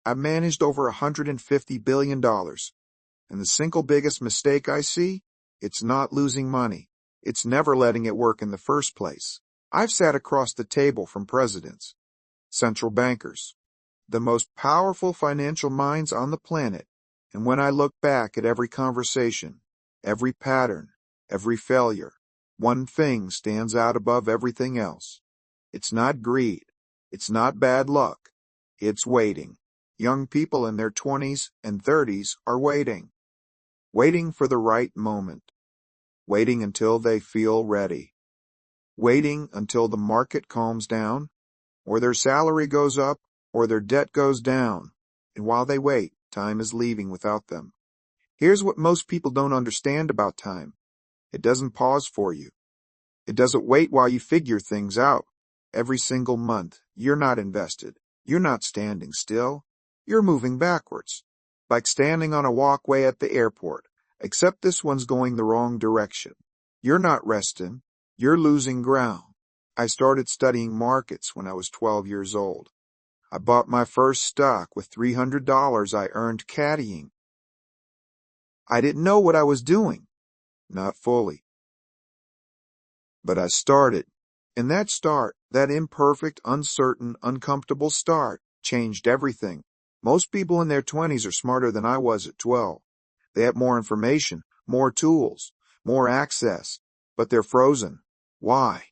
I've managed over $150 billion. And the single biggest mistake I see? It's not losing money. It's never letting it work in the first place. I've sat across the table from presidents, central bankers, the most powerful financial minds on the planet, and when I look back at every conversation, every pattern, every failure, one thing stands out above everything else. It's not greed. It's not bad luck. It's waiting. Young people in their 20s and 30s are waiting. Waiting for the right moment. Waiting until they feel ready. Waiting until the market calms down, or their salary goes up, or their debt goes down. And while they wait, time is leaving without them. Here's what most people don't understand about time. It doesn't pause for you. It doesn't wait while you figure things out. Every single month, you're not invested. You're not standing still. You're moving backwards. Like standing on a walkway at the airport, except this one's going the wrong direction. You're not resting. You're losing ground. I started studying markets when I was 12 years old. I bought my first stock with $300 I earned caddying. I didn't know what I was doing. Not fully. But I started. And that start, that imperfect, uncertain, uncomfortable start, changed everything. Most people in their 20s are smarter than I was at 12. They have more information, more tools, more access, but they're frozen. Why?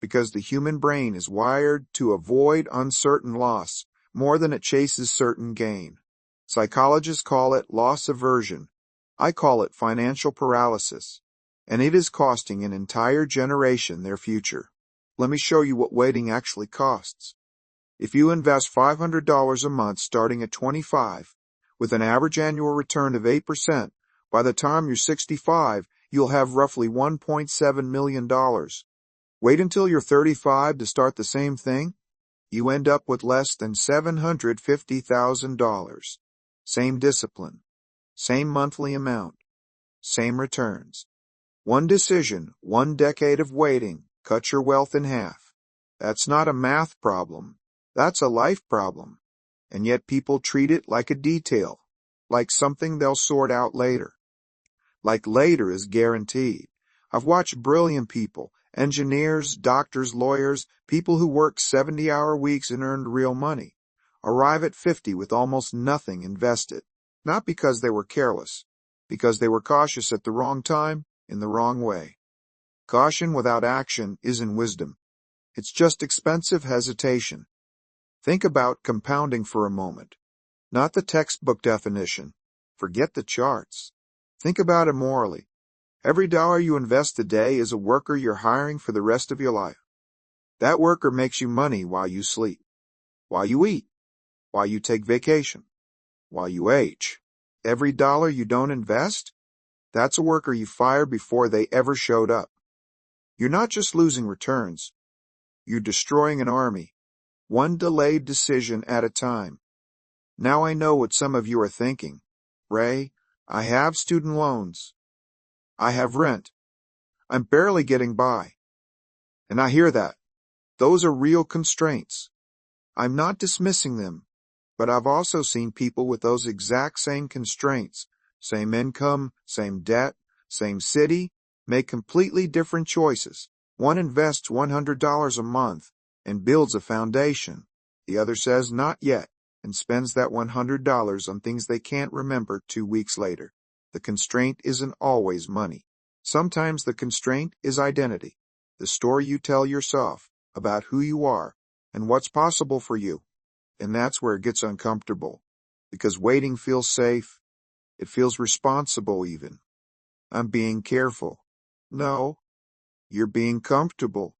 Because the human brain is wired to avoid uncertain loss more than it chases certain gain. Psychologists call it loss aversion. I call it financial paralysis. And it is costing an entire generation their future. Let me show you what waiting actually costs. If you invest $500 a month starting at 25, with an average annual return of 8%, by the time you're 65, you'll have roughly $1.7 million. Wait until you're 35 to start the same thing? You end up with less than $750,000. Same discipline, same monthly amount, same returns. One decision, 1 decade of waiting, cut your wealth in half. That's not a math problem. That's a life problem. And yet people treat it like a detail, like something they'll sort out later. Like later is guaranteed. I've watched brilliant people, engineers, doctors, lawyers, people who work 70-hour weeks and earned real money, arrive at 50 with almost nothing invested. Not because they were careless, because they were cautious at the wrong time, in the wrong way. Caution without action isn't wisdom. It's just expensive hesitation. Think about compounding for a moment. Not the textbook definition. Forget the charts. Think about it morally. Every dollar you invest today is a worker you're hiring for the rest of your life. That worker makes you money while you sleep, while you eat, while you take vacation, while you age. Every dollar you don't invest, that's a worker you fired before they ever showed up. You're not just losing returns. You're destroying an army, one delayed decision at a time. Now I know what some of you are thinking. Ray, I have student loans. I have rent. I'm barely getting by. And I hear that. Those are real constraints. I'm not dismissing them, but I've also seen people with those exact same constraints, same income, same debt, same city, make completely different choices. One invests $100 a month and builds a foundation. The other says not yet and spends that $100 on things they can't remember 2 weeks later. The constraint isn't always money. Sometimes the constraint is identity, the story you tell yourself about who you are and what's possible for you. And that's where it gets uncomfortable, because waiting feels safe. It feels responsible even. I'm being careful. No, you're being comfortable.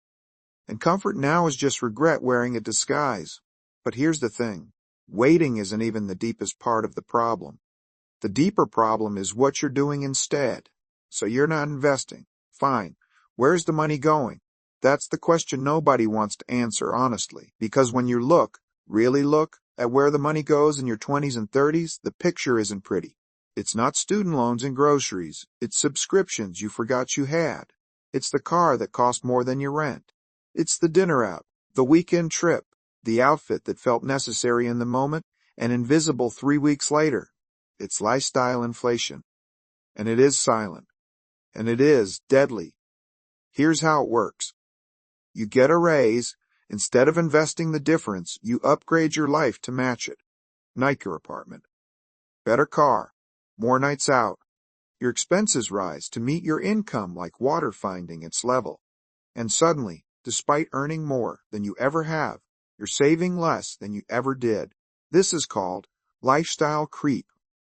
And comfort now is just regret wearing a disguise. But here's the thing. Waiting isn't even the deepest part of the problem. The deeper problem is what you're doing instead. So you're not investing. Fine. Where's the money going? That's the question nobody wants to answer honestly. Because when you look, really look, at where the money goes in your 20s and 30s, the picture isn't pretty. It's not student loans and groceries. It's subscriptions you forgot you had. It's the car that cost more than your rent. It's the dinner out, the weekend trip, the outfit that felt necessary in the moment, and invisible 3 weeks later. It's lifestyle inflation. And it is silent. And it is deadly. Here's how it works. You get a raise. Instead of investing the difference, you upgrade your life to match it. Nicer apartment. Better car. More nights out. Your expenses rise to meet your income like water finding its level. And suddenly, despite earning more than you ever have, you're saving less than you ever did. This is called lifestyle creep,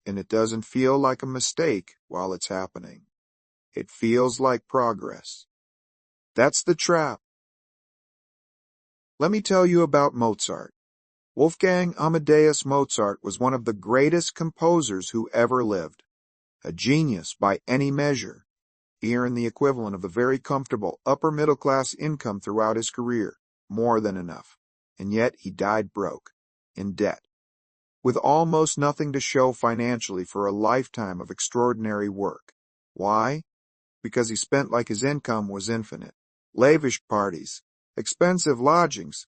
and it doesn't feel like a mistake while it's happening. It feels like progress. That's the trap. Let me tell you about Mozart. Wolfgang Amadeus Mozart was one of the greatest composers who ever lived. A genius by any measure. He earned the equivalent of a very comfortable upper-middle-class income throughout his career, more than enough. And yet he died broke, in debt, with almost nothing to show financially for a lifetime of extraordinary work. Why? Because he spent like his income was infinite. Lavish parties, expensive lodgings,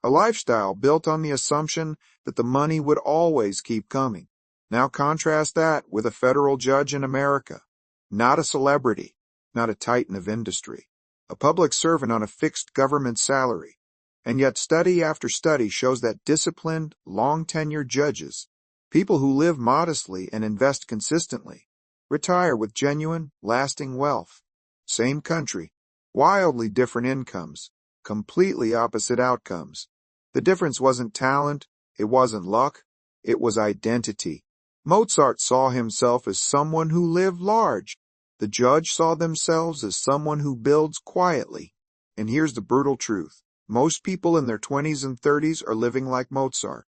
a lifestyle built on the assumption that the money would always keep coming. Now contrast that with a federal judge in America, not a celebrity, not a titan of industry, a public servant on a fixed government salary. And yet study after study shows that disciplined, long-tenured judges, people who live modestly and invest consistently, retire with genuine, lasting wealth. Same country, wildly different incomes, completely opposite outcomes. The difference wasn't talent, it wasn't luck, it was identity. Mozart saw himself as someone who lived large. The judge saw themselves as someone who builds quietly. And here's the brutal truth. Most people in their 20s and 30s are living like Mozart.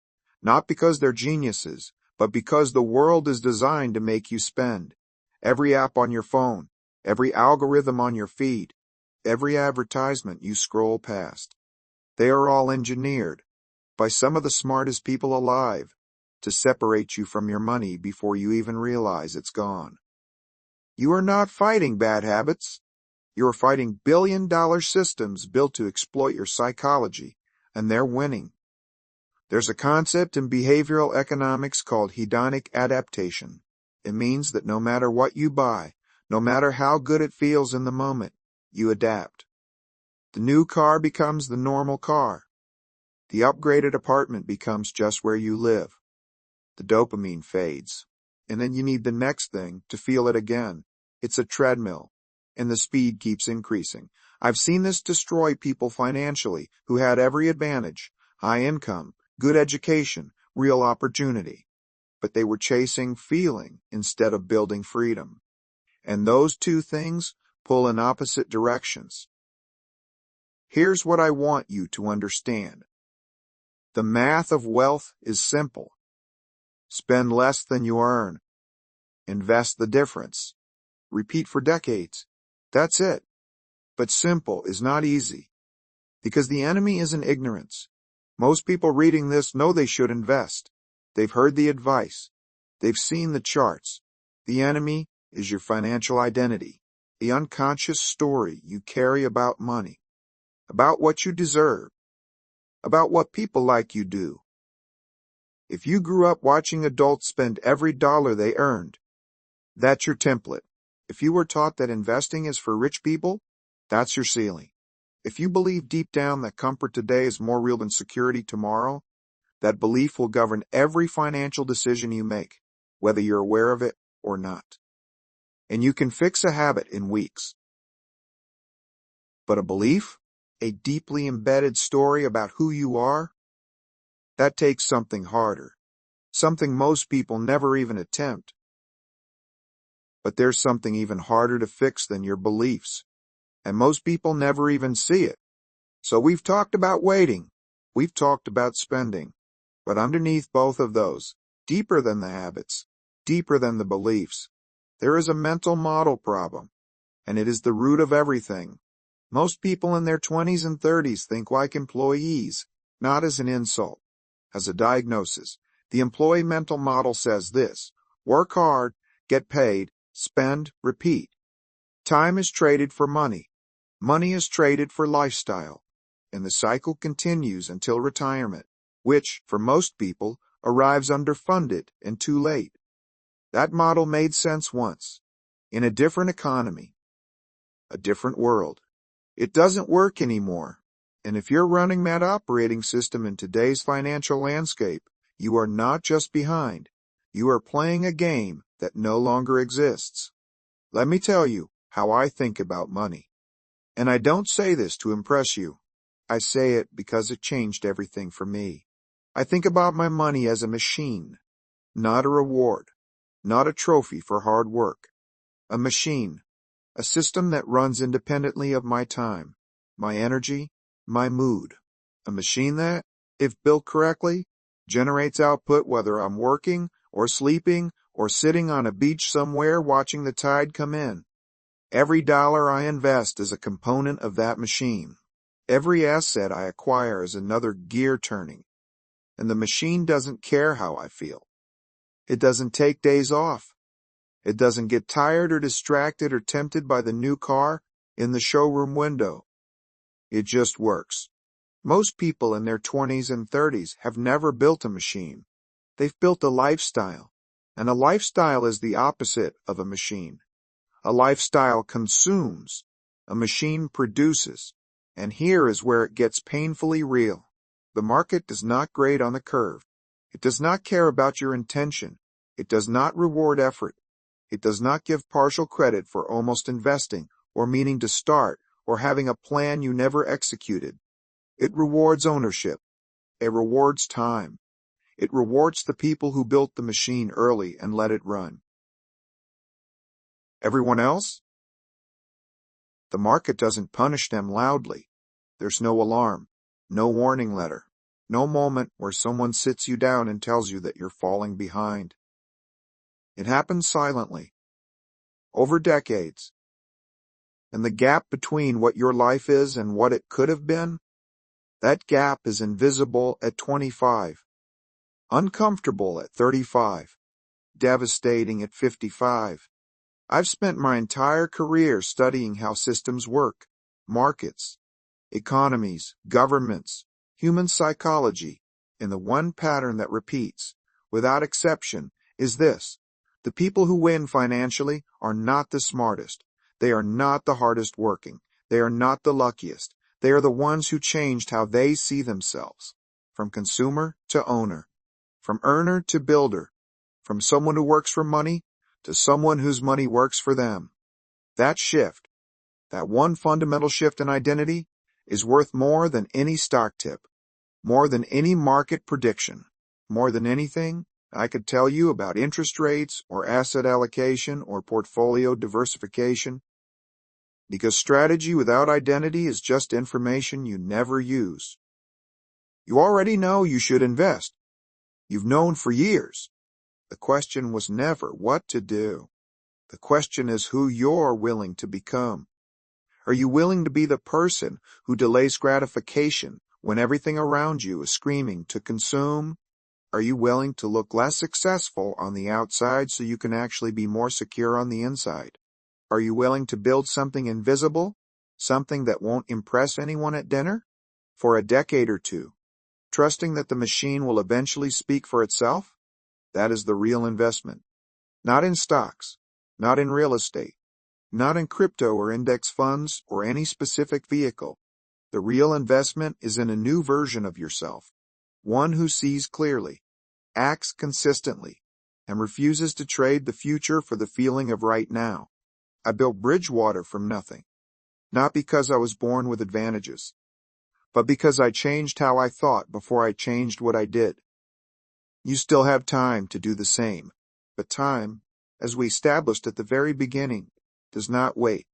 Not because they're geniuses, but because the world is designed to make you spend. Every app on your phone, every algorithm on your feed, every advertisement you scroll past. They are all engineered by some of the smartest people alive to separate you from your money before you even realize it's gone. You are not fighting bad habits. You are fighting billion-dollar systems built to exploit your psychology, and they're winning. There's a concept in behavioral economics called hedonic adaptation. It means that no matter what you buy, no matter how good it feels in the moment, you adapt. The new car becomes the normal car. The upgraded apartment becomes just where you live. The dopamine fades, and then you need the next thing to feel it again. It's a treadmill, and the speed keeps increasing. I've seen this destroy people financially who had every advantage, high income, good education, real opportunity. But they were chasing feeling instead of building freedom. And those two things pull in opposite directions. Here's what I want you to understand. The math of wealth is simple. Spend less than you earn. Invest the difference. Repeat for decades. That's it. But simple is not easy. Because the enemy isn't ignorance. Most people reading this know they should invest. They've heard the advice. They've seen the charts. The enemy is your financial identity, the unconscious story you carry about money, about what you deserve, about what people like you do. If you grew up watching adults spend every dollar they earned, that's your template. If you were taught that investing is for rich people, that's your ceiling. If you believe deep down that comfort today is more real than security tomorrow, that belief will govern every financial decision you make, whether you're aware of it or not. And you can fix a habit in weeks. But a belief, a deeply embedded story about who you are, that takes something harder, something most people never even attempt. But there's something even harder to fix than your beliefs, and most people never even see it. So we've talked about waiting, we've talked about spending, but underneath both of those, deeper than the habits, deeper than the beliefs, there is a mental model problem, and it is the root of everything. Most people in their 20s and 30s think like employees, not as an insult, as a diagnosis. The employee mental model says this: work hard, get paid, spend, repeat. Time is traded for money. Money is traded for lifestyle. And the cycle continues until retirement, which, for most people, arrives underfunded and too late. That model made sense once, in a different economy, a different world. It doesn't work anymore, and if you're running that operating system in today's financial landscape, you are not just behind. You are playing a game that no longer exists. Let me tell you how I think about money. And I don't say this to impress you. I say it because it changed everything for me. I think about my money as a machine, not a reward, not a trophy for hard work. A machine, a system that runs independently of my time, my energy, my mood. A machine that, if built correctly, generates output whether I'm working or sleeping or sitting on a beach somewhere watching the tide come in. Every dollar I invest is a component of that machine. Every asset I acquire is another gear turning. And the machine doesn't care how I feel. It doesn't take days off. It doesn't get tired or distracted or tempted by the new car in the showroom window. It just works. Most people in their 20s and 30s have never built a machine. They've built a lifestyle. And a lifestyle is the opposite of a machine. A lifestyle consumes. A machine produces. And here is where it gets painfully real. The market does not grade on the curve. It does not care about your intention. It does not reward effort. It does not give partial credit for almost investing, or meaning to start, or having a plan you never executed. It rewards ownership. It rewards time. It rewards the people who built the machine early and let it run. Everyone else? The market doesn't punish them loudly. There's no alarm, no warning letter, no moment where someone sits you down and tells you that you're falling behind. It happens silently, over decades. And the gap between what your life is and what it could have been, that gap is invisible at 25, uncomfortable at 35, devastating at 55. I've spent my entire career studying how systems work, markets, economies, governments, human psychology, and the one pattern that repeats, without exception, is this. The people who win financially are not the smartest. They are not the hardest working. They are not the luckiest. They are the ones who changed how they see themselves. From consumer to owner. From earner to builder. From someone who works for money to someone whose money works for them. That shift, that one fundamental shift in identity, is worth more than any stock tip, more than any market prediction, more than anything I could tell you about interest rates or asset allocation or portfolio diversification, because strategy without identity is just information you never use. You already know you should invest. You've known for years. The question was never what to do. The question is who you're willing to become. Are you willing to be the person who delays gratification when everything around you is screaming to consume? Are you willing to look less successful on the outside so you can actually be more secure on the inside? Are you willing to build something invisible, something that won't impress anyone at dinner, for a decade or two, trusting that the machine will eventually speak for itself? That is the real investment. Not in stocks, not in real estate, not in crypto or index funds or any specific vehicle. The real investment is in a new version of yourself, one who sees clearly, acts consistently, and refuses to trade the future for the feeling of right now. I built Bridgewater from nothing, not because I was born with advantages, but because I changed how I thought before I changed what I did. You still have time to do the same, but time, as we established at the very beginning, does not wait.